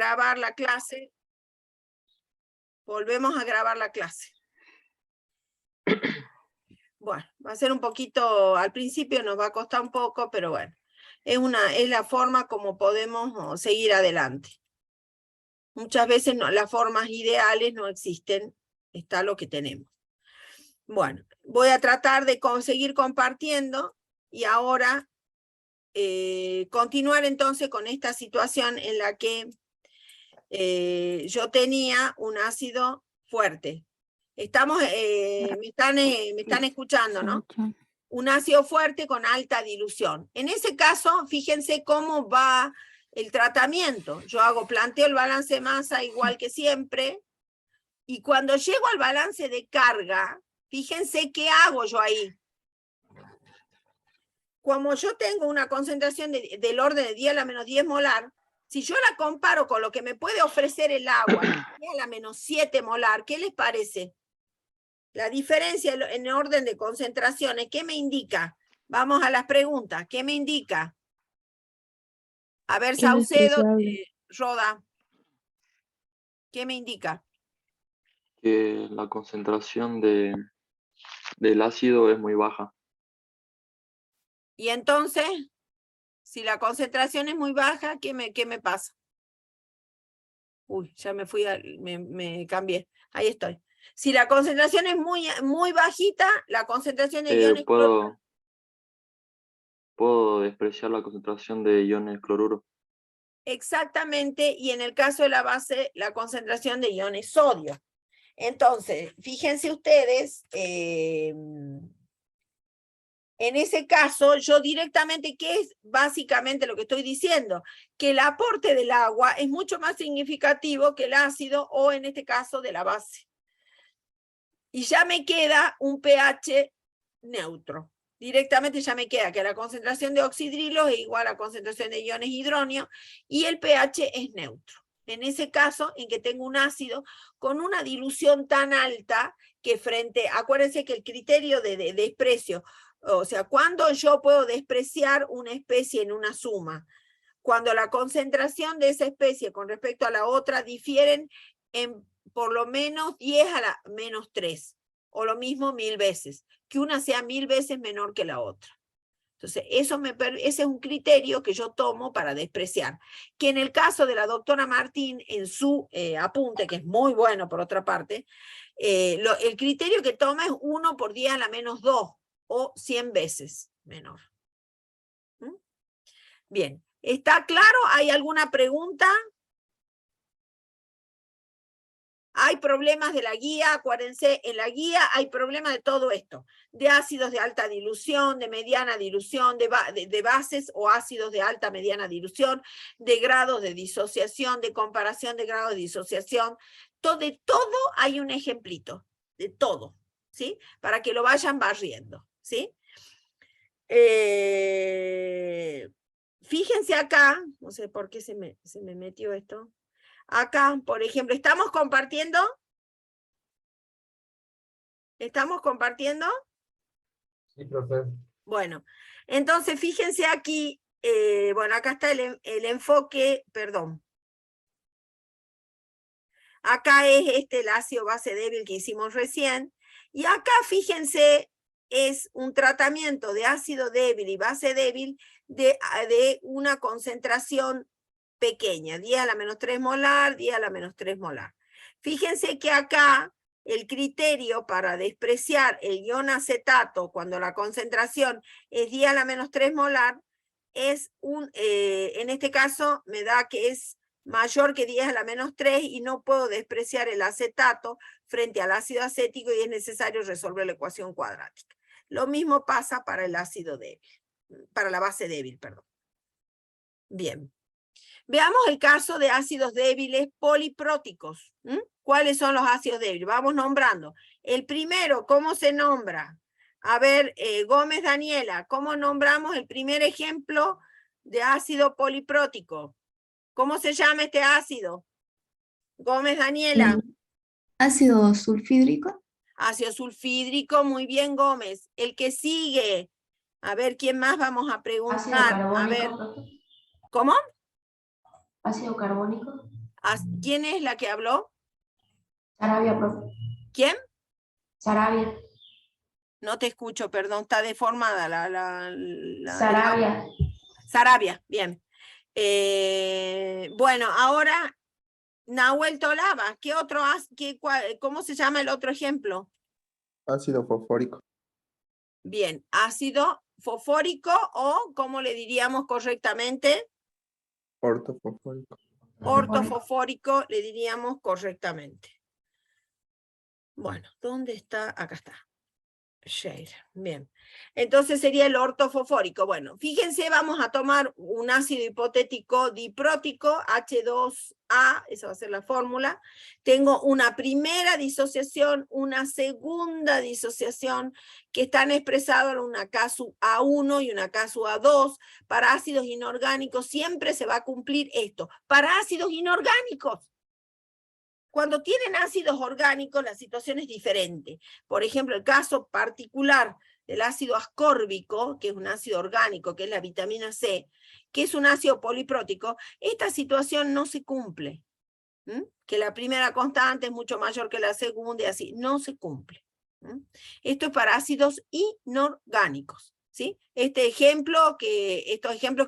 grabar la clase. Volvemos a grabar la clase. Bueno, va a ser un poquito, al principio nos va a costar un poco, pero bueno, es la forma como podemos seguir adelante. Muchas veces las formas ideales no existen, está lo que tenemos. Bueno, voy a tratar de seguir compartiendo y ahora continuar entonces con esta situación en la que yo tenía un ácido fuerte. Me están escuchando, ¿no? Un ácido fuerte con alta dilución. En ese caso, fíjense cómo va el tratamiento. Yo planteo el balance de masa igual que siempre, y cuando llego al balance de carga, fíjense qué hago yo ahí. Como yo tengo una concentración del orden de 10 a la menos 10 molar, si yo la comparo con lo que me puede ofrecer el agua, 10 a la menos 7 molar, ¿qué les parece? La diferencia en orden de concentraciones, ¿qué me indica? Vamos a las preguntas. ¿Qué me indica? A ver, Saucedo, Roda. ¿Qué me indica? Que la concentración del ácido es muy baja. Y entonces, si la concentración es muy baja, ¿qué me pasa? Uy, ya me fui, me cambié. Ahí estoy. Si la concentración es muy bajita, la concentración de iones cloruro. Puedo despreciar la concentración de iones cloruro. Exactamente, y en el caso de la base, la concentración de iones sodio. Entonces, fíjense ustedes, en ese caso, yo directamente, ¿qué es básicamente lo que estoy diciendo? Que el aporte del agua es mucho más significativo que el ácido, o en este caso, de la base. Y ya me queda un pH neutro. Directamente ya me queda que la concentración de oxidrilos es igual a la concentración de iones hidróneo y el pH es neutro. En ese caso, en que tengo un ácido con una dilución tan alta que acuérdense que el criterio de desprecio, o sea, ¿cuándo yo puedo despreciar una especie en una suma? Cuando la concentración de esa especie con respecto a la otra difieren en por lo menos 10 a la menos 3, o lo mismo 1000 veces, que una sea 1000 veces menor que la otra. Entonces, ese es un criterio que yo tomo para despreciar. Que en el caso de la doctora Martín, en su apunte, que es muy bueno por otra parte, el criterio que toma es 1 por 10 a la menos 2, o 100 veces menor. ¿Mm? Bien, ¿está claro? ¿Hay alguna pregunta? Hay problemas de la guía, acuérdense, en la guía hay problemas de todo esto, de ácidos de alta dilución, de mediana dilución, de bases o ácidos de alta mediana dilución, de grados de disociación, de comparación de grados de disociación. De todo hay un ejemplito, de todo, ¿sí? Para que lo vayan barriendo, ¿sí? Fíjense acá, no sé por qué se me metió esto. Acá, por ejemplo, ¿estamos compartiendo? ¿Estamos compartiendo? Sí, profe. Bueno, entonces fíjense aquí, bueno, acá está el enfoque, perdón. Acá es el ácido base débil que hicimos recién. Y acá, fíjense, es un tratamiento de ácido débil y base débil de una concentración pequeña, 10 a la menos 3 molar, 10 a la menos 3 molar. Fíjense que acá el criterio para despreciar el ion acetato cuando la concentración es 10 a la menos 3 molar es en este caso me da que es mayor que 10 a la menos 3 y no puedo despreciar el acetato frente al ácido acético y es necesario resolver la ecuación cuadrática. Lo mismo pasa para el ácido débil, para la base débil, perdón. Bien. Veamos el caso de ácidos débiles polipróticos. ¿Cuáles son los ácidos débiles? Vamos nombrando. El primero, ¿cómo se nombra? A ver, Gómez Daniela, ¿cómo nombramos el primer ejemplo de ácido poliprótico? ¿Cómo se llama este ácido? Gómez Daniela. Ácido sulfídrico. Ácido sulfídrico, muy bien, Gómez. El que sigue. A ver, ¿quién más vamos a preguntar? Ácido carbónico. A ver. ¿Cómo? Ácido carbónico. ¿Quién es la que habló? Sarabia, profe. ¿Quién? Sarabia. No te escucho, perdón, está deformada Sarabia. Sarabia, bien. Bueno, ahora, Nahuel Tolaba, ¿qué otro, cómo se llama el otro ejemplo? Ácido fosfórico. Bien, ácido fosfórico o, ¿cómo le diríamos correctamente? Ortofosfórico. Ortofosfórico le diríamos correctamente. Bueno, ¿dónde está? Acá está. Shale, bien. Entonces sería el ortofosfórico. Bueno, fíjense, vamos a tomar un ácido hipotético diprótico, H2A, esa va a ser la fórmula. Tengo una primera disociación, una segunda disociación, que están expresados en una K sub A1 y una K sub A2. Para ácidos inorgánicos siempre se va a cumplir esto. Para ácidos inorgánicos. Cuando tienen ácidos orgánicos, la situación es diferente. Por ejemplo, el caso particular del ácido ascórbico, que es un ácido orgánico, que es la vitamina C, que es un ácido poliprótico, esta situación no se cumple. Que la primera constante es mucho mayor que la segunda y así, no se cumple. Esto es para ácidos inorgánicos. ¿Sí? Estos ejemplos que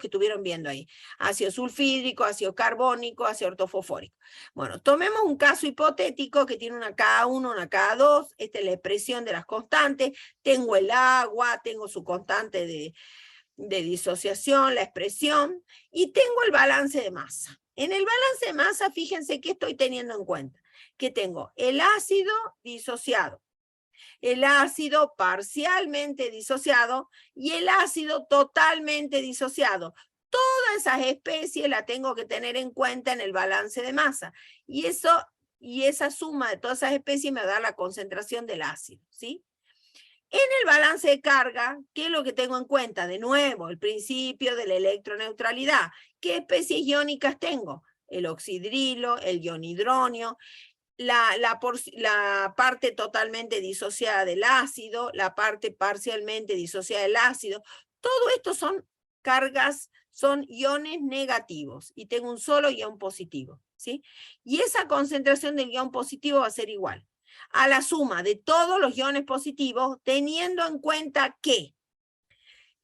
estuvieron viendo ahí, ácido sulfídrico, ácido carbónico, ácido ortofosfórico. Bueno, tomemos un caso hipotético que tiene una Ka1, una Ka2, esta es la expresión de las constantes, tengo el agua, tengo su constante de disociación, la expresión, y tengo el balance de masa. En el balance de masa, fíjense que estoy teniendo en cuenta, que tengo el ácido disociado, el ácido parcialmente disociado y el ácido totalmente disociado. Todas esas especies las tengo que tener en cuenta en el balance de masa. Y esa suma de todas esas especies me va a dar la concentración del ácido, ¿sí? En el balance de carga, ¿qué es lo que tengo en cuenta? De nuevo, el principio de la electroneutralidad. ¿Qué especies iónicas tengo? El oxidrilo, el ionhidronio, la parte totalmente disociada del ácido, la parte parcialmente disociada del ácido. Todo esto son cargas, son iones negativos y tengo un solo ion positivo, ¿sí? Y esa concentración del ion positivo va a ser igual a la suma de todos los iones positivos, teniendo en cuenta que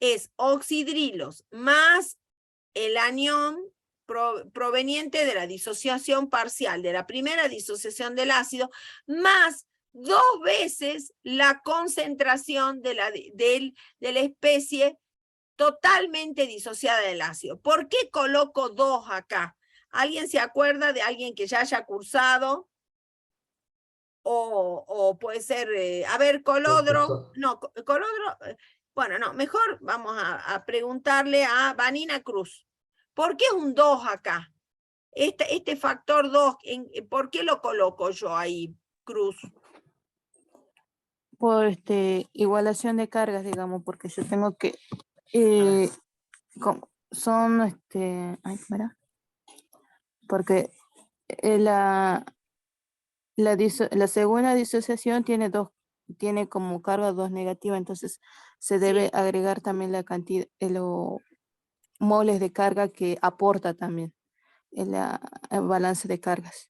es oxidrilos más el anión proveniente de la disociación parcial, de la primera disociación del ácido, más 2 veces la concentración de la especie totalmente disociada del ácido. ¿Por qué coloco 2 acá? ¿Alguien se acuerda de alguien que ya haya cursado? O puede ser, a ver, Colodro, no, Colodro, bueno, no, mejor vamos a preguntarle a Vanina Cruz. ¿Por qué un 2 acá? Este factor 2, ¿por qué lo coloco yo ahí, Cruz? Por igualación de cargas, digamos, porque yo tengo que son ay, ¿cómo era? Porque la segunda disociación tiene como carga 2 negativa, entonces se debe agregar también la cantidad, los moles de carga que aporta también el balance de cargas.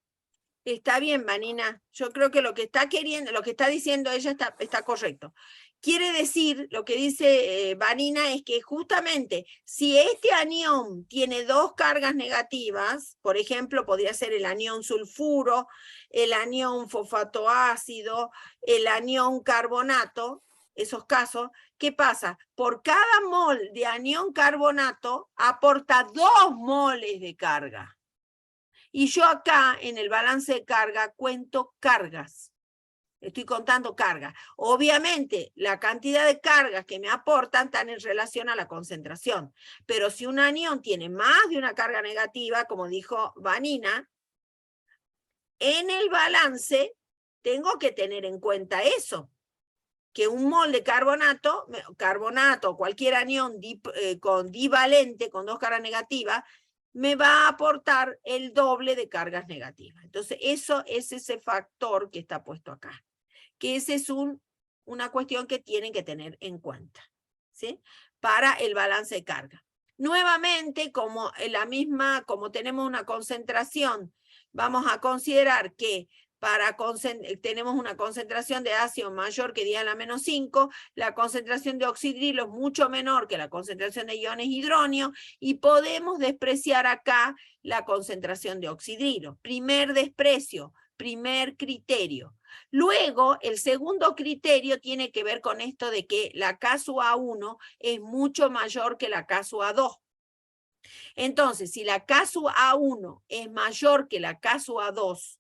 Está bien, Vanina. Yo creo que lo que está queriendo, lo que está diciendo ella está correcto. Quiere decir, lo que dice Vanina es que justamente si este anión tiene 2 cargas negativas, por ejemplo, podría ser el anión sulfuro, el anión fosfatoácido, el anión carbonato, esos casos, ¿qué pasa? Por cada mol de anión carbonato aporta 2 moles de carga. Y yo acá en el balance de carga cuento cargas. Estoy contando cargas. Obviamente, la cantidad de cargas que me aportan están en relación a la concentración. Pero si un anión tiene más de una carga negativa, como dijo Vanina, en el balance tengo que tener en cuenta eso. Que un mol de carbonato o cualquier anión con divalente, con 2 cargas negativas, me va a aportar el doble de cargas negativas. Entonces, eso es ese factor que está puesto acá. Que esa es una cuestión que tienen que tener en cuenta, ¿sí? Para el balance de carga. Nuevamente, como tenemos una concentración vamos a considerar que tenemos una concentración de ácido mayor que 10 a la menos 5, la concentración de oxidrilo es mucho menor que la concentración de iones hidronio, y podemos despreciar acá la concentración de oxidrilo. Primer desprecio, primer criterio. Luego, el segundo criterio tiene que ver con esto de que la K-A1 es mucho mayor que la K-A2. Entonces, si la K-A1 es mayor que la K-A2,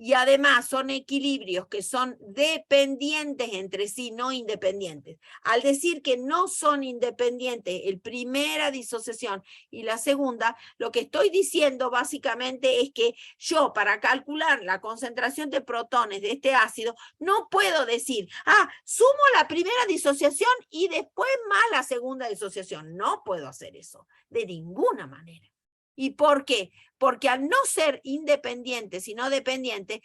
y además son equilibrios que son dependientes entre sí, no independientes. Al decir que no son independientes, la primera disociación y la segunda, lo que estoy diciendo básicamente es que yo, para calcular la concentración de protones de este ácido, no puedo decir, sumo la primera disociación y después más la segunda disociación. No puedo hacer eso, de ninguna manera. ¿Y por qué? Porque al no ser independiente, sino dependiente,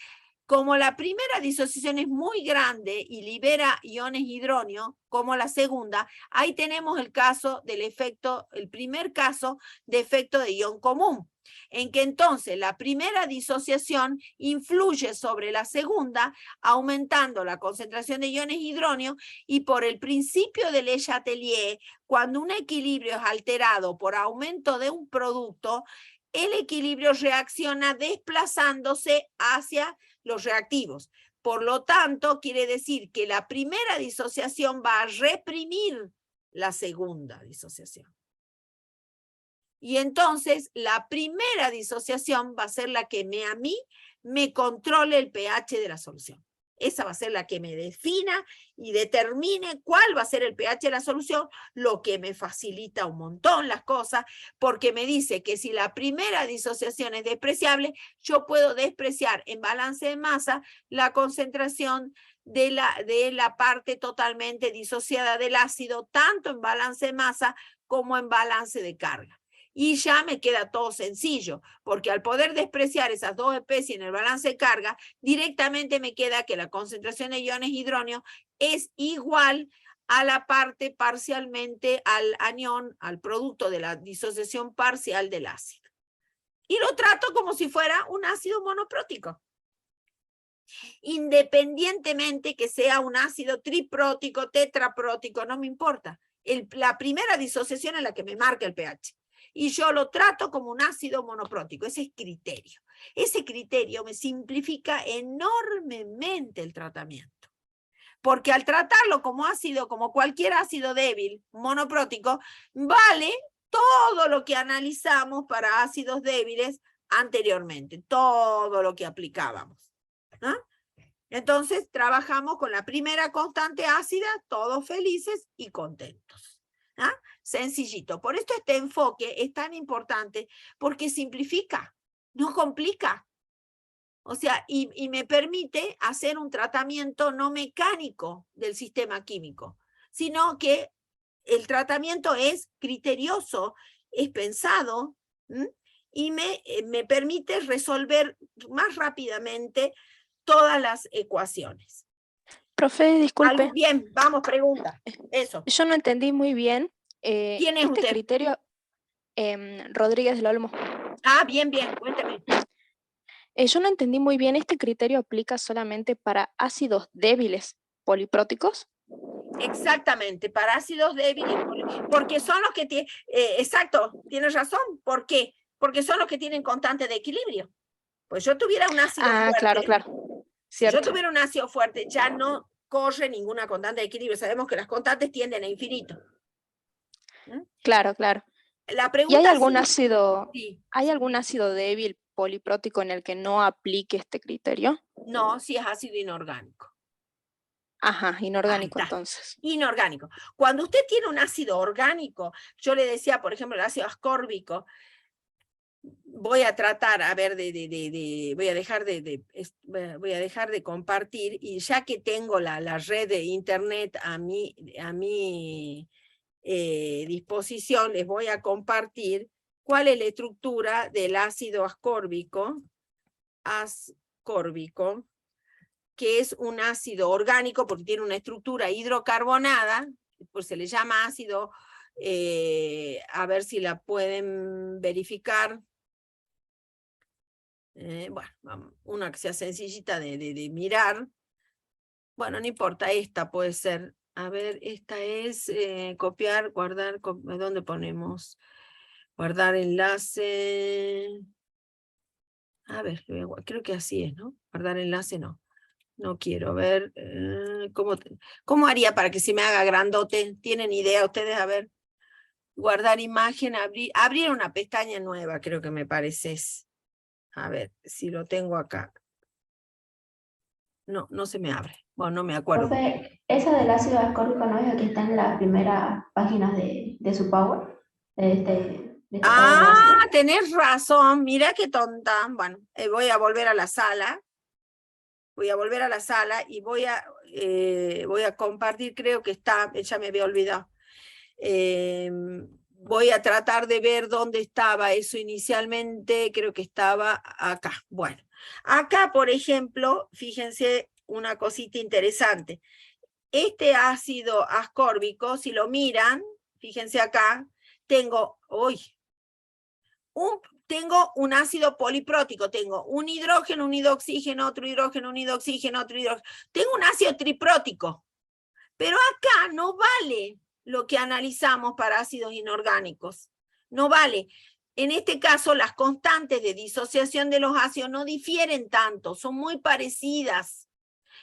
como la primera disociación es muy grande y libera iones hidronio, como la segunda, ahí tenemos el caso del efecto, el primer caso de efecto de ion común, en que entonces la primera disociación influye sobre la segunda, aumentando la concentración de iones hidronio, y por el principio de Le Chatelier, cuando un equilibrio es alterado por aumento de un producto, el equilibrio reacciona desplazándose hacia los reactivos. Por lo tanto, quiere decir que la primera disociación va a reprimir la segunda disociación. Y entonces la primera disociación va a ser la que a mí me controle el pH de la solución. Esa va a ser la que me defina y determine cuál va a ser el pH de la solución, lo que me facilita un montón las cosas, porque me dice que si la primera disociación es despreciable, yo puedo despreciar en balance de masa la concentración de la parte totalmente disociada del ácido, tanto en balance de masa como en balance de carga. Y ya me queda todo sencillo, porque al poder despreciar esas dos especies en el balance de carga, directamente me queda que la concentración de iones hidronio es igual a la parte parcialmente al anión, al producto de la disociación parcial del ácido. Y lo trato como si fuera un ácido monoprótico. Independientemente que sea un ácido triprótico, tetraprótico, no me importa. La primera disociación es la que me marca el pH. Y yo lo trato como un ácido monoprótico. Ese es criterio. Ese criterio me simplifica enormemente el tratamiento. Porque al tratarlo como ácido, como cualquier ácido débil, monoprótico, vale todo lo que analizamos para ácidos débiles anteriormente. Todo lo que aplicábamos. ¿Ah? Entonces, trabajamos con la primera constante ácida, todos felices y contentos. ¿Ah? Sencillito. Por esto este enfoque es tan importante, porque simplifica, no complica. O sea, y me permite hacer un tratamiento no mecánico del sistema químico, sino que el tratamiento es criterioso, es pensado, y me permite resolver más rápidamente todas las ecuaciones. Profe, disculpe. Bien, vamos, pregunta. Eso. Yo no entendí muy bien ¿Quién es este usted? criterio. Rodríguez del Olmo. Bien, cuéntame. Yo no entendí muy bien, ¿este criterio aplica solamente para ácidos débiles polipróticos? Exactamente, para ácidos débiles, porque son los que tienen, exacto, tienes razón. ¿Por qué? Porque son los que tienen constante de equilibrio. Pues yo tuviera un ácido fuerte. Claro. Si yo tuviera un ácido fuerte, ya no corre ninguna constante de equilibrio. Sabemos que las constantes tienden a infinito. Claro. La ¿Y pregunta hay algún sí, ácido, sí. hay algún ácido débil poliprótico en el que no aplique este criterio? No, si es ácido inorgánico. Ajá, inorgánico Ahí está. entonces. Inorgánico. Cuando usted tiene un ácido orgánico, yo le decía, por ejemplo, el ácido ascórbico, voy a tratar, a ver, voy a dejar de compartir, y ya que tengo la red de internet a mi disposición, les voy a compartir cuál es la estructura del ácido ascórbico, que es un ácido orgánico porque tiene una estructura hidrocarbonada, pues se le llama ácido, a ver si la pueden verificar. Bueno, una que sea sencillita de mirar. Bueno, no importa, esta puede ser. A ver, esta es copiar, guardar, ¿dónde ponemos? Guardar enlace. A ver, creo que así es, ¿no? Guardar enlace no. No quiero ver. ¿Cómo haría para que se me haga grandote? ¿Tienen idea ustedes? A ver. Guardar imagen, abrir una pestaña nueva, creo que me parece. A ver, si lo tengo acá. No, no se me abre. Bueno, no me acuerdo. Profe, esa del ácido ascórbico no es la que está en las primeras páginas de su Power, de esta tabla de ácido. Tenés razón. Mira qué tonta. Bueno, voy a volver a la sala. Voy a volver a la sala y voy a compartir, creo que está, ya me había olvidado. Voy a tratar de ver dónde estaba eso inicialmente, creo que estaba acá. Bueno, acá, por ejemplo, fíjense una cosita interesante. Este ácido ascórbico, si lo miran, fíjense acá, tengo un ácido poliprótico, tengo un hidrógeno, un hidroxígeno, otro hidrógeno, un hidroxígeno, otro hidrógeno. Tengo un ácido triprótico, pero acá no vale lo que analizamos para ácidos inorgánicos. No vale. En este caso, las constantes de disociación de los ácidos no difieren tanto, son muy parecidas.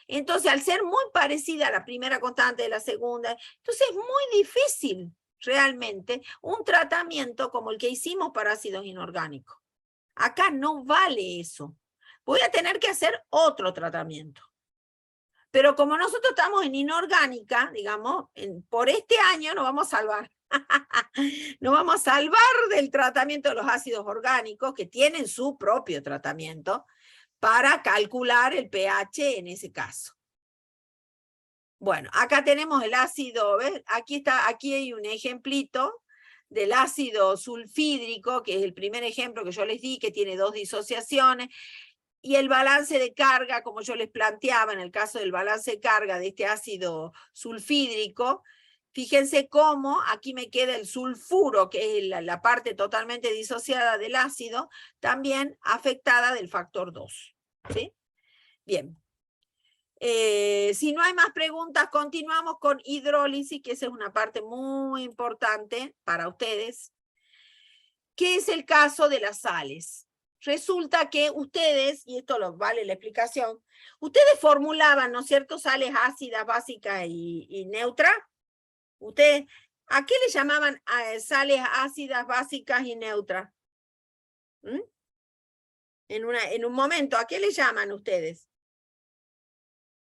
Entonces, al ser muy parecida la primera constante de la segunda, entonces es muy difícil realmente un tratamiento como el que hicimos para ácidos inorgánicos. Acá no vale eso. Voy a tener que hacer otro tratamiento. Pero como nosotros estamos en inorgánica, digamos, por este año nos vamos a salvar. Nos vamos a salvar del tratamiento de los ácidos orgánicos, que tienen su propio tratamiento, para calcular el pH en ese caso. Bueno, acá tenemos el ácido, ¿ves? Aquí hay un ejemplito del ácido sulfídrico, que es el primer ejemplo que yo les di, que tiene 2 disociaciones, y el balance de carga, como yo les planteaba en el caso del balance de carga de este ácido sulfídrico, fíjense cómo aquí me queda el sulfuro, que es la parte totalmente disociada del ácido, también afectada del factor 2. ¿Sí? Bien. Si no hay más preguntas, continuamos con hidrólisis, que esa es una parte muy importante para ustedes. ¿Qué es el caso de las sales? Resulta que ustedes, y esto vale la explicación, ustedes formulaban, ¿no es cierto?, sales ácidas, básicas y neutras. ¿Ustedes a qué le llamaban sales ácidas, básicas y neutras? ¿Mm? En un momento, ¿a qué le llaman ustedes?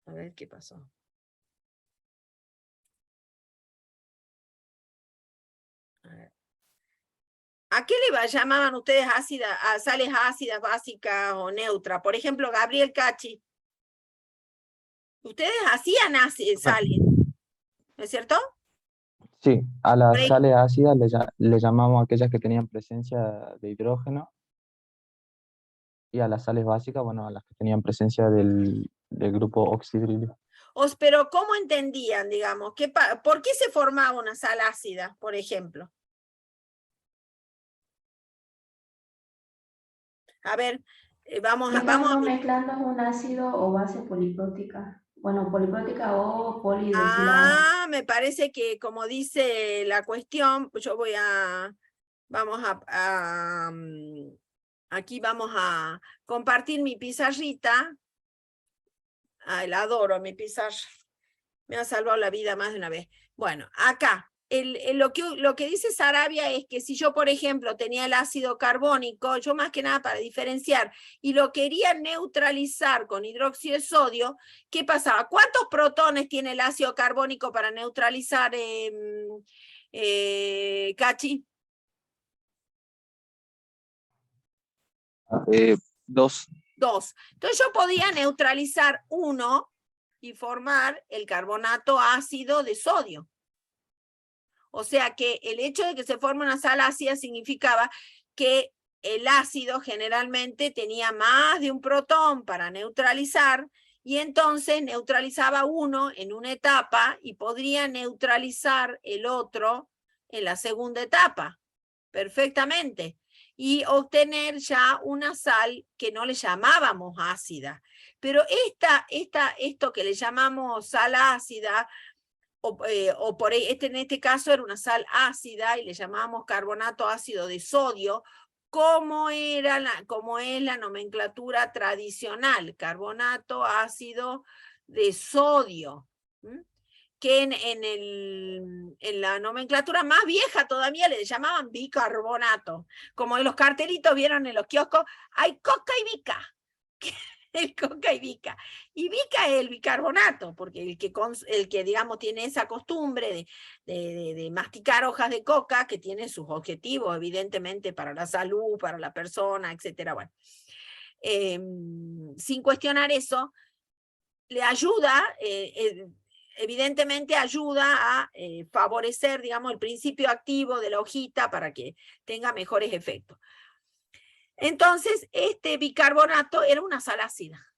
A ver qué pasó. ¿A qué le llamaban ustedes sales ácidas, básicas o neutras? Por ejemplo, Gabriel Cachi. Ustedes hacían sales, ¿no es cierto? Sí, a las Por sales ácidas le llamamos aquellas que tenían presencia de hidrógeno, y a las sales básicas, bueno, a las que tenían presencia del grupo oxidrilo. Pero ¿cómo entendían, digamos? ¿Por qué se formaba una sal ácida, por ejemplo? A ver, vamos a... mezclando un ácido o base poliprótica. Bueno, poliprótica o polihidroxilada. Me parece que como dice la cuestión, pues yo aquí vamos a compartir mi pizarrita. La adoro, mi pizarra. Me ha salvado la vida más de una vez. Bueno, acá, lo que dice Sarabia es que si yo, por ejemplo, tenía el ácido carbónico, yo más que nada para diferenciar, y lo quería neutralizar con hidróxido de sodio, ¿qué pasaba? ¿Cuántos protones tiene el ácido carbónico para neutralizar, Cachi? 2. 2. Entonces yo podía neutralizar 1 y formar el carbonato ácido de sodio. O sea que el hecho de que se forme una sal ácida significaba que el ácido generalmente tenía más de un protón para neutralizar, y entonces neutralizaba 1 en una etapa y podría neutralizar el otro en la segunda etapa. Perfectamente. y obtener ya una sal que no le llamábamos ácida. Pero esto que le llamamos sal ácida, en este caso era una sal ácida y le llamábamos carbonato ácido de sodio, como es la nomenclatura tradicional, carbonato ácido de sodio. Que en la nomenclatura más vieja todavía le llamaban bicarbonato. Como en los cartelitos vieron en los kioscos, hay coca y bica. El coca y bica. Y bica es el bicarbonato, porque el que digamos tiene esa costumbre de masticar hojas de coca, que tiene sus objetivos, evidentemente, para la salud, para la persona, etc. Bueno, sin cuestionar eso, le ayuda, evidentemente ayuda a favorecer, digamos, el principio activo de la hojita para que tenga mejores efectos. Entonces, este bicarbonato era una sal ácida.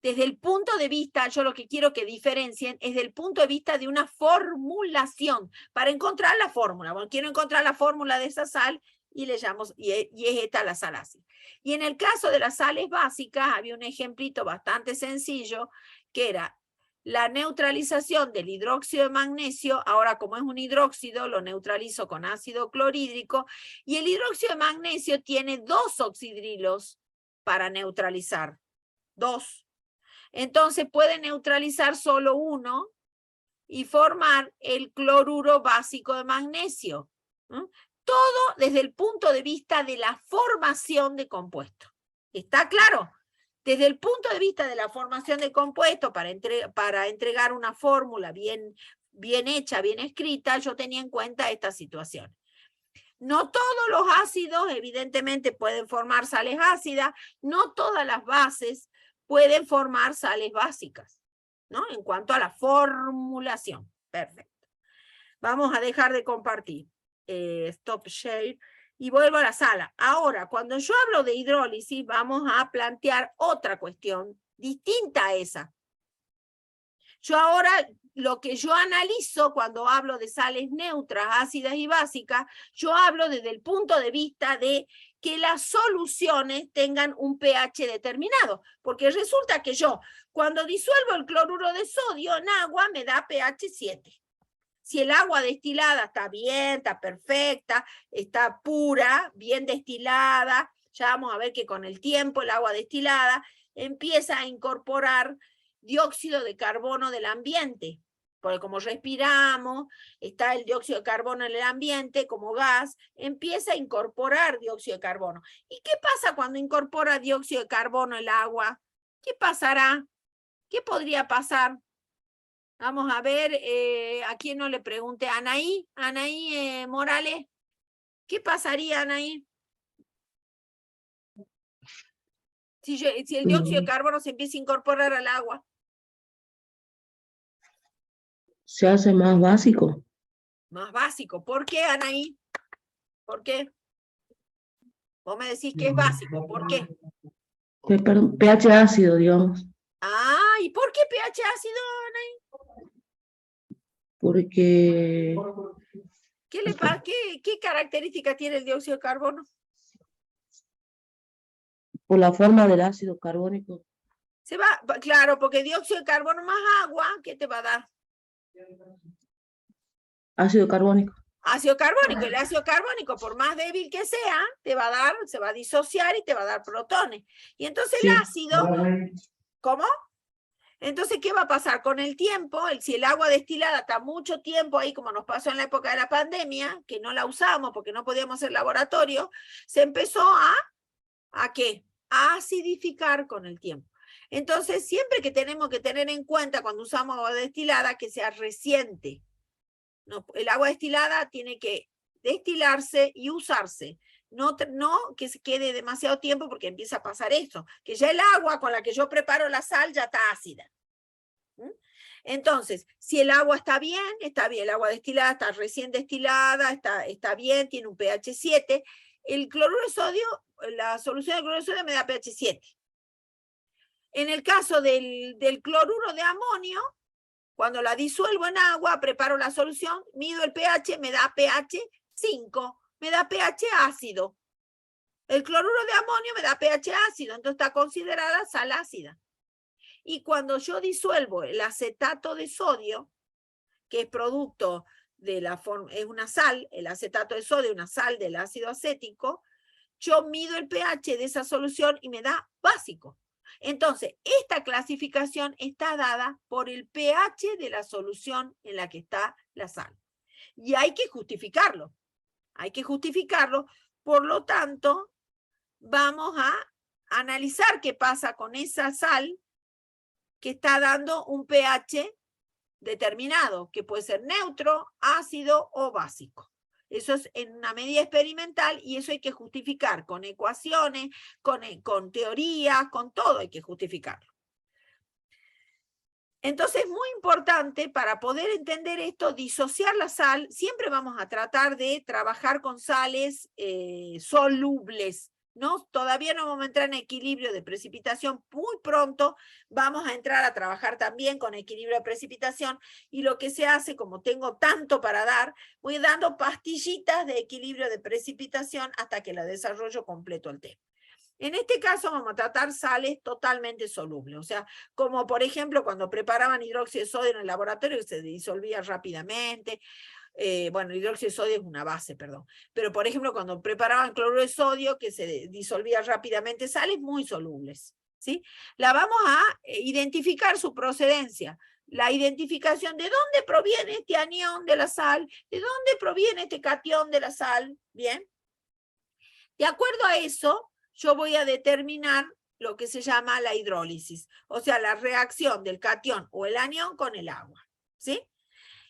Desde el punto de vista, yo lo que quiero que diferencien es del punto de vista de una formulación, para encontrar la fórmula. Bueno, quiero encontrar la fórmula de esa sal y le llamamos, y es esta la sal ácida. Y en el caso de las sales básicas, había un ejemplito bastante sencillo, que era la neutralización del hidróxido de magnesio. Ahora, como es un hidróxido, lo neutralizo con ácido clorhídrico, y el hidróxido de magnesio tiene 2 oxidrilos para neutralizar. 2. Entonces puede neutralizar solo 1 y formar el cloruro básico de magnesio. Todo desde el punto de vista de la formación de compuestos. ¿Está claro? Desde el punto de vista de la formación de compuestos, para entregar una fórmula bien hecha, bien escrita, yo tenía en cuenta esta situación. No todos los ácidos, evidentemente, pueden formar sales ácidas, no todas las bases pueden formar sales básicas, ¿no? En cuanto a la formulación. Perfecto. Vamos a dejar de compartir. Stop share. Y vuelvo a la sala. Ahora, cuando yo hablo de hidrólisis, vamos a plantear otra cuestión distinta a esa. Yo ahora, lo que yo analizo cuando hablo de sales neutras, ácidas y básicas, yo hablo desde el punto de vista de que las soluciones tengan un pH determinado. Porque resulta que yo, cuando disuelvo el cloruro de sodio en agua, me da pH 7. Si el agua destilada está bien, está perfecta, está pura, bien destilada, ya vamos a ver que con el tiempo el agua destilada empieza a incorporar dióxido de carbono del ambiente, porque como respiramos, está el dióxido de carbono en el ambiente como gas, empieza a incorporar dióxido de carbono. ¿Y qué pasa cuando incorpora dióxido de carbono el agua? ¿Qué pasará? ¿Qué podría pasar? Vamos a ver, a quién no le pregunté, Anaí Morales, ¿qué pasaría, Anaí? Si el dióxido de carbono se empieza a incorporar al agua. Se hace más básico. Más básico. ¿Por qué, Anaí? ¿Por qué? Vos me decís que es básico. ¿Por qué? Perdón, pH ácido, digamos. Ah, ¿y por qué pH ácido, Anaí? Porque ¿Qué característica tiene el dióxido de carbono? por la forma del ácido carbónico. Se va, claro, porque dióxido de carbono más agua, ¿qué te va a dar? Ácido carbónico. Ácido carbónico. El ácido carbónico, por más débil que sea, te va a dar, se va a disociar y te va a dar protones. Y entonces Sí. el ácido, ¿cómo? Entonces, ¿qué va a pasar? Con el tiempo, si el agua destilada está mucho tiempo ahí, como nos pasó en la época de la pandemia, que no la usamos porque no podíamos hacer laboratorio, se empezó ¿a qué? A acidificar con el tiempo. Entonces, siempre que tenemos que tener en cuenta cuando usamos agua destilada, que sea reciente. No, el agua destilada tiene que destilarse y usarse. No que se quede demasiado tiempo porque empieza a pasar eso, que ya el agua con la que yo preparo la sal ya está ácida. Entonces, si el agua está bien, el agua destilada está recién destilada, está bien, tiene un pH 7, el cloruro de sodio, la solución de cloruro de sodio me da pH 7. En el caso del cloruro de amonio, cuando la disuelvo en agua, preparo la solución, mido el pH, me da pH 5. Me da pH ácido. El cloruro de amonio me da pH ácido, entonces está considerada sal ácida. Y cuando yo disuelvo el acetato de sodio, que es producto de la forma, es una sal, el acetato de sodio, una sal del ácido acético, yo mido el pH de esa solución y me da básico. Entonces, esta clasificación está dada por el pH de la solución en la que está la sal. Y hay que justificarlo. Hay que justificarlo. Por lo tanto, vamos a analizar qué pasa con esa sal que está dando un pH determinado, que puede ser neutro, ácido o básico. Eso es en una medida experimental y eso hay que justificar con ecuaciones, con teorías, con todo hay que justificarlo. Entonces es muy importante para poder entender esto, disociar la sal. Siempre vamos a tratar de trabajar con sales solubles, ¿no? Todavía no vamos a entrar en equilibrio de precipitación, muy pronto vamos a entrar a trabajar también con equilibrio de precipitación y lo que se hace, como tengo tanto para dar, voy dando pastillitas de equilibrio de precipitación hasta que la desarrollo completo el tema. En este caso vamos a tratar sales totalmente solubles, o sea, como por ejemplo cuando preparaban hidróxido de sodio en el laboratorio que se disolvía rápidamente. Bueno, el hidróxido de sodio es una base, perdón. Pero, por ejemplo, cuando preparaban cloruro de sodio, que se disolvía rápidamente, sales muy solubles, ¿sí? La vamos a identificar su procedencia. La identificación de dónde proviene este anión de la sal, de dónde proviene este catión de la sal, ¿bien? De acuerdo a eso, yo voy a determinar lo que se llama la hidrólisis, o sea, la reacción del catión o el anión con el agua, ¿sí?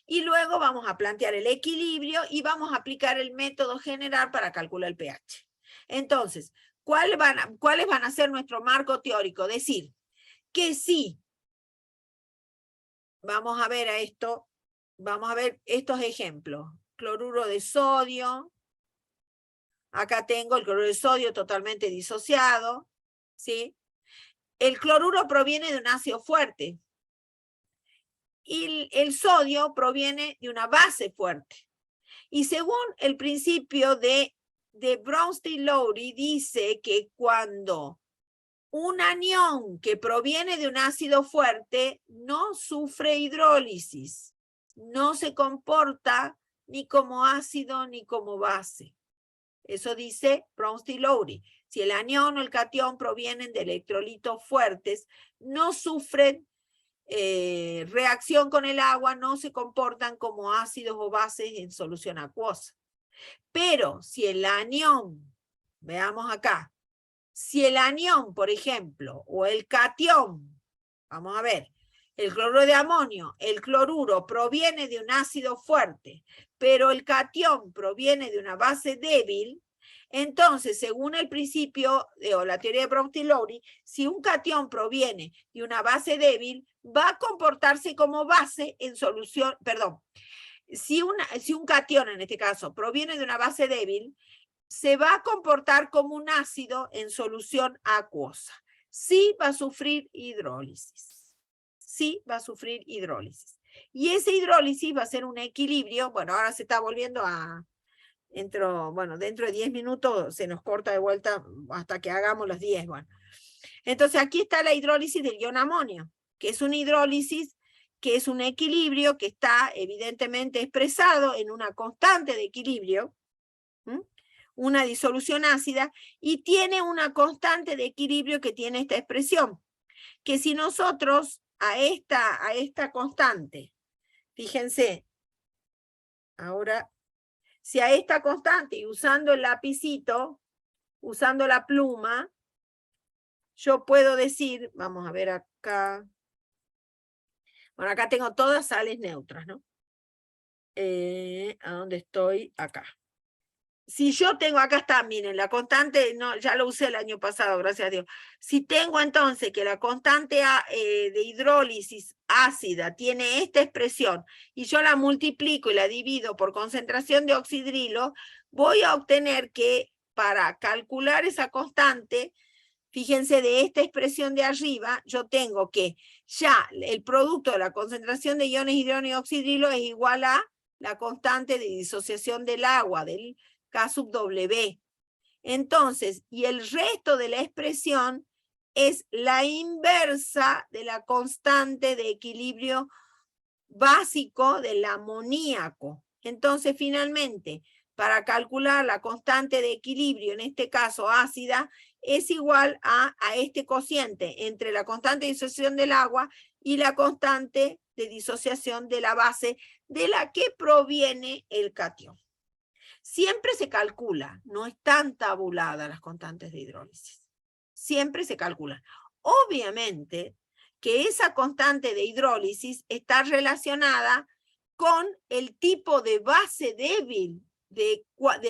Y luego vamos a plantear el equilibrio y vamos a aplicar el método general para calcular el pH. Entonces, ¿cuáles van a ser nuestro marco teórico? Decir que sí, vamos a ver estos ejemplos. Cloruro de sodio, acá tengo el cloruro de sodio totalmente disociado, ¿sí? El cloruro proviene de un ácido fuerte. Y el sodio proviene de una base fuerte. Y según el principio de Bronsted-Lowry, dice que cuando un anión que proviene de un ácido fuerte no sufre hidrólisis, no se comporta ni como ácido ni como base. Eso dice Bronsted-Lowry. Si el anión o el catión provienen de electrolitos fuertes, no sufren reacción con el agua, no se comportan como ácidos o bases en solución acuosa. Pero si el anión, veamos acá, si el anión, por ejemplo, o el catión, vamos a ver, el cloruro de amonio, el cloruro proviene de un ácido fuerte, pero el catión proviene de una base débil, entonces, según el principio o la teoría de Bronsted-Lowry, si un catión proviene de una base débil, va a comportarse como base en solución, perdón, si un catión en este caso proviene de una base débil, se va a comportar como un ácido en solución acuosa. Sí va a sufrir hidrólisis. Sí va a sufrir hidrólisis. Y esa hidrólisis va a ser un equilibrio, bueno, ahora se está volviendo a... dentro de 10 minutos se nos corta de vuelta hasta que hagamos los 10. Bueno. Entonces aquí está la hidrólisis del ion amonio, que es una hidrólisis, que es un equilibrio que está evidentemente expresado en una constante de equilibrio, una disolución ácida, y tiene una constante de equilibrio que tiene esta expresión, que si nosotros a esta constante, fíjense, ahora... Si a esta constante, y usando el lapicito, usando la pluma, yo puedo decir, vamos a ver acá, bueno, acá tengo todas sales neutras, ¿no? ¿A dónde estoy? Acá. Si yo tengo, acá está, miren, la constante, no, ya lo usé el año pasado, gracias a Dios. Si tengo entonces que la constante de hidrólisis ácida tiene esta expresión y yo la multiplico y la divido por concentración de oxidrilo, voy a obtener que para calcular esa constante, fíjense, de esta expresión de arriba, yo tengo que ya el producto de la concentración de iones hidrógeno y oxidrilo es igual a la constante de disociación del agua, del K sub W. Entonces, y el resto de la expresión es la inversa de la constante de equilibrio básico del amoníaco. Entonces, finalmente, para calcular la constante de equilibrio, en este caso ácida, es igual a este cociente entre la constante de disociación del agua y la constante de disociación de la base de la que proviene el catión. Siempre se calcula, no están tabuladas las constantes de hidrólisis. Siempre se calculan. Obviamente que esa constante de hidrólisis está relacionada con el tipo de base débil de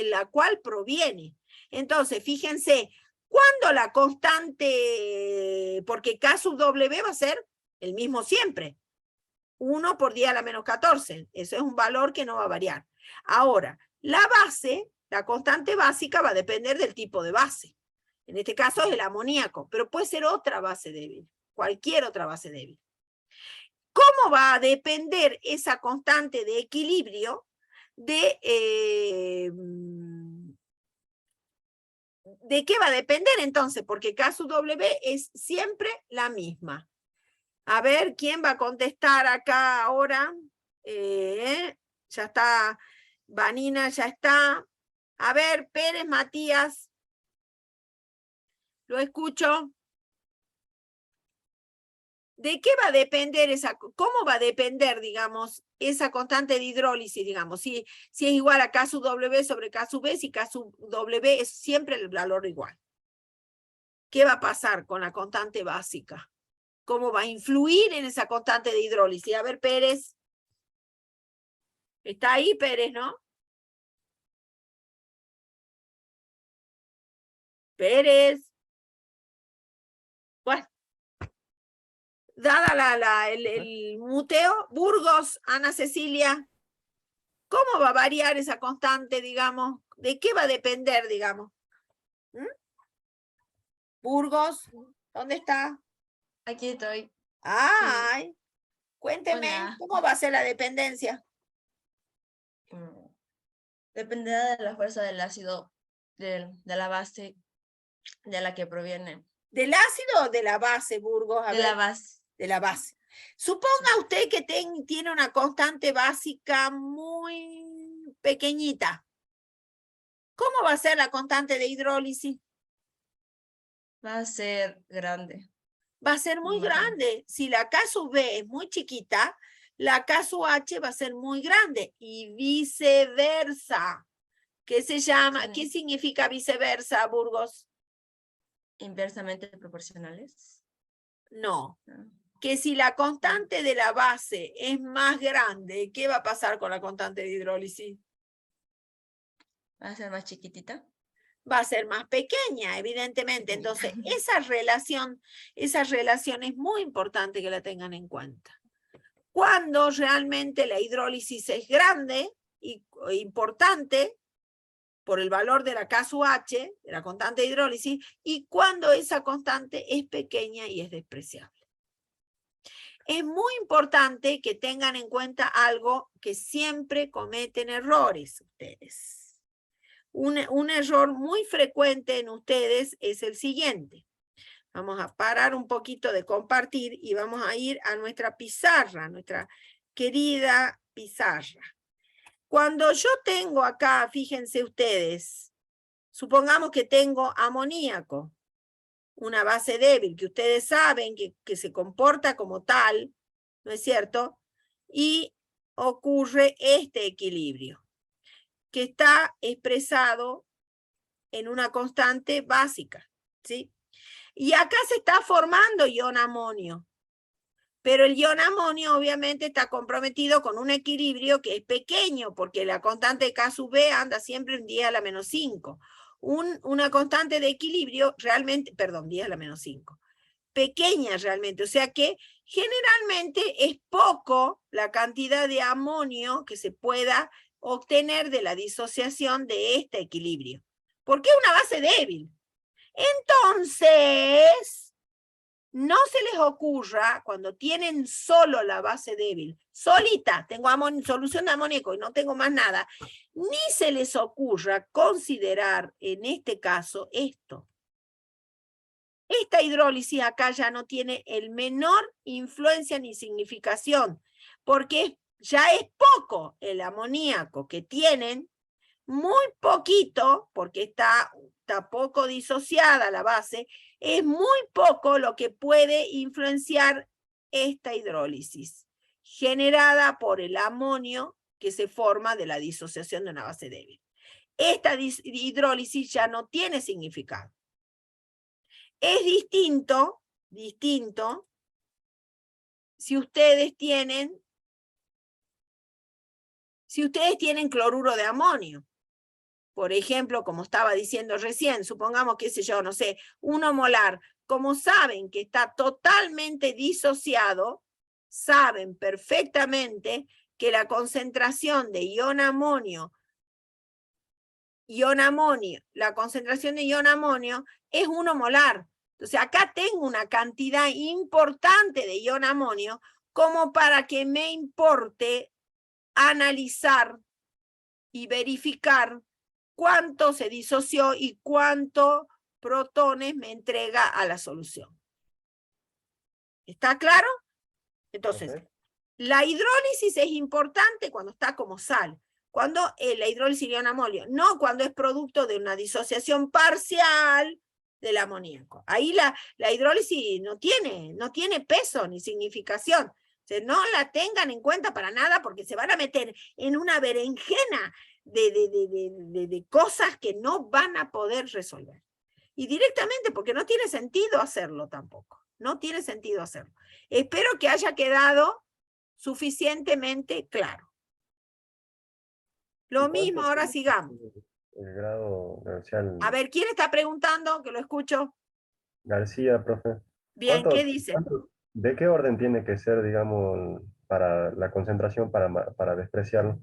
la cual proviene. Entonces, fíjense, cuando la constante, porque K sub W va a ser el mismo siempre, 1 por 10 a la menos 14, eso es un valor que no va a variar. Ahora, la base, la constante básica va a depender del tipo de base. En este caso es el amoníaco, pero puede ser otra base débil, cualquier otra base débil. ¿Cómo va a depender esa constante de equilibrio ¿de qué va a depender entonces? Porque K sub W es siempre la misma. A ver, ¿quién va a contestar acá ahora? Ya está, Vanina ya está. A ver, Pérez, Matías. Lo escucho. ¿De qué va a depender cómo va a depender, digamos, esa constante de hidrólisis, digamos? Si es igual a K sub W sobre K sub B, si K sub W es siempre el valor igual. ¿Qué va a pasar con la constante básica? ¿Cómo va a influir en esa constante de hidrólisis? A ver, Pérez. Está ahí, Pérez, ¿no? Pérez. Bueno. Dada el muteo, Burgos, Ana Cecilia, ¿cómo va a variar esa constante, digamos? ¿De qué va a depender, digamos? ¿Mm? Burgos, ¿dónde está? Aquí estoy. Ay, cuénteme, Hola. ¿cómo va a ser la dependencia? Dependerá de la fuerza del ácido, de la base de la que proviene. ¿Del ácido o de la base, Burgos? A De ver. la base. De la base. Suponga usted que tiene una constante básica muy pequeñita. ¿Cómo va a ser la constante de hidrólisis? Va a ser grande. Va a ser muy grande. Si la K sub B es muy chiquita, la K sub H va a ser muy grande y viceversa. ¿Qué se llama? Sí. ¿Qué significa viceversa, Burgos? Inversamente proporcionales. No. Ah. Que si la constante de la base es más grande, ¿qué va a pasar con la constante de hidrólisis? Va a ser más chiquitita. Va a ser más pequeña, evidentemente. Entonces, esa relación es muy importante que la tengan en cuenta. Cuando realmente la hidrólisis es grande e importante por el valor de la K sub H, de la constante de hidrólisis, y cuando esa constante es pequeña y es despreciable. Es muy importante que tengan en cuenta algo que siempre cometen errores ustedes. Un error muy frecuente en ustedes es el siguiente. Vamos a parar un poquito de compartir y vamos a ir a nuestra pizarra, nuestra querida pizarra. Cuando yo tengo acá, fíjense ustedes, supongamos que tengo amoníaco, una base débil, que ustedes saben que se comporta como tal, ¿no es cierto? Y ocurre este equilibrio, que está expresado en una constante básica, ¿sí? Y acá se está formando ion amonio, pero el ion amonio obviamente está comprometido con un equilibrio que es pequeño, porque la constante de K sub B anda siempre en 10 a la menos 5. Una constante de equilibrio realmente, perdón, 10 a la menos 5, pequeña realmente, o sea que generalmente es poco la cantidad de amonio que se pueda obtener de la disociación de este equilibrio, porque es una base débil. Entonces, no se les ocurra, cuando tienen solo la base débil, solita, tengo solución de amoníaco y no tengo más nada, ni se les ocurra considerar en este caso esto. Esta hidrólisis acá ya no tiene el menor influencia ni significación, porque ya es poco el amoníaco que tienen, muy poquito, porque está poco disociada la base, es muy poco lo que puede influenciar esta hidrólisis, generada por el amonio que se forma de la disociación de una base débil. Esta hidrólisis ya no tiene significado. Es distinto si ustedes tienen cloruro de amonio. Por ejemplo, como estaba diciendo recién, supongamos, qué sé yo, no sé, 1 molar. Como saben que está totalmente disociado, saben perfectamente que la concentración de ion amonio, la concentración de ion amonio es 1 molar. Entonces acá tengo una cantidad importante de ion amonio como para que me importe analizar y verificar cuánto se disoció y cuántos protones me entrega a la solución. ¿Está claro? Entonces, la hidrólisis es importante cuando está como sal, cuando la hidrólisis de ion amonio, no cuando es producto de una disociación parcial del amoníaco. Ahí la hidrólisis no tiene peso ni significación. O sea, no la tengan en cuenta para nada porque se van a meter en una berenjena de cosas que no van a poder resolver. Y directamente porque no tiene sentido hacerlo tampoco. No tiene sentido hacerlo. Espero que haya quedado suficientemente claro. Lo mismo, ahora sigamos. El grado García, A ver, ¿quién está preguntando? Que lo escucho. García, profe. Bien, ¿qué dice? ¿De qué orden tiene que ser, digamos, para la concentración para despreciarlo?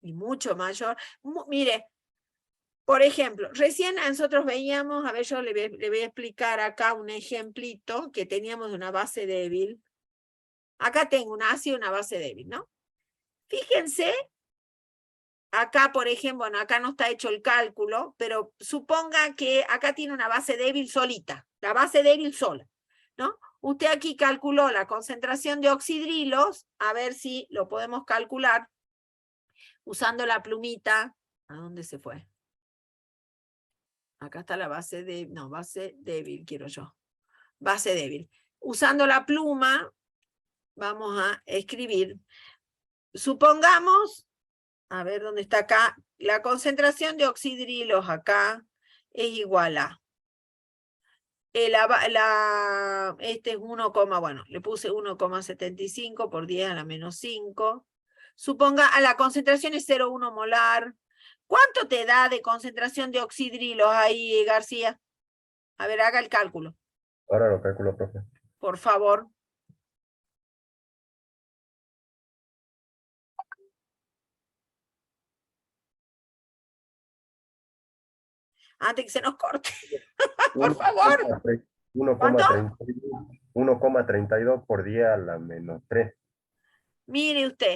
Y mucho mayor. Mire, por ejemplo, recién nosotros veíamos, a ver, yo le voy a explicar acá un ejemplito que teníamos de una base débil. Acá tengo un ácido y una base débil, ¿no? Fíjense, acá, por ejemplo, bueno, acá no está hecho el cálculo, pero suponga que acá tiene una base débil solita, la base débil sola, ¿no? Usted aquí calculó la concentración de oxidrilos, a ver si lo podemos calcular usando la plumita. ¿A dónde se fue? Acá está la base débil, no, base débil quiero yo. Base débil. Usando la pluma, vamos a escribir. Supongamos, a ver dónde está acá, la concentración de oxidrilos acá es igual a. Este es 1, bueno, le puse 1,75 por 10 a la menos 5. Suponga, la concentración es 0,1 molar. ¿Cuánto te da de concentración de oxidrilos ahí, García? A ver, haga el cálculo. Ahora lo calculo, profe. Por favor. Antes que se nos corte. Por favor. 1,32 por 10 a la menos 3. Mire usted,